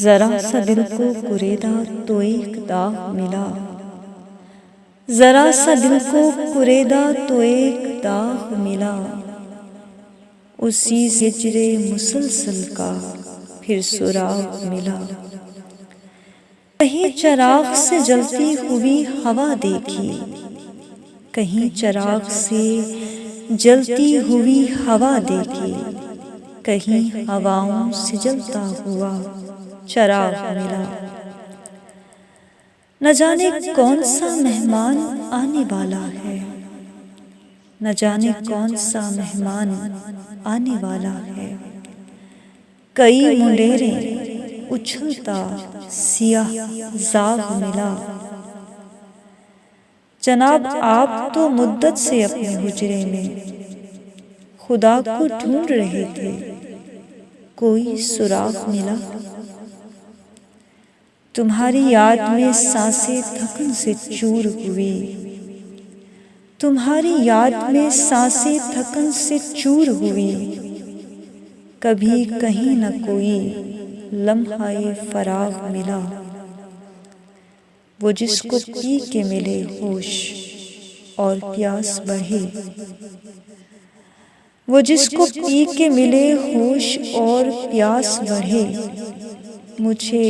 जरा सा दिल को कुरेदा तो एक दाग मिला, जरा सा दिल को कुरेदा तो एक दाग मिला। उसी हिजरे मुसलसल का फिर सुराग मिला। कहीं चिराग से जलती हुई हवा देखी, कहीं चिराग से जलती हुई हवा देखी, कहीं हवाओं से जलता हुआ चिराग मिला। न जाने कौन सा मेहमान आने वाला है, न जाने कौन सा मेहमान आने वाला है। कई मुंडेरे उछलता सियाह जाग मिला। जनाब आप तो मुद्दत से अपने हुजरे में खुदा को ढूंढ रहे थे, कोई सुराग मिला। तुम्हारी याद में सांसें थकन से चूर हुई, तुम्हारी याद में सांसें थकन से चूर हुई। कभी कहीं न कोई लम्हाए फराग मिला। वो जिसको पी के मिले होश और प्यास बढ़े, वो जिसको पी के मिले होश और प्यास बढ़े। मुझे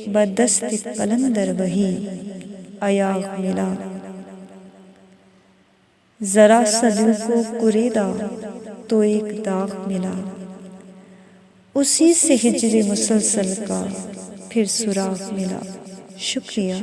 बदस्ते कलंदर वही अयाग मिला। जरा सा दिल को कुरेदा तो एक दाग मिला। उसी से हिजरे मुसलसल का फिर सुराग मिला। शुक्रिया।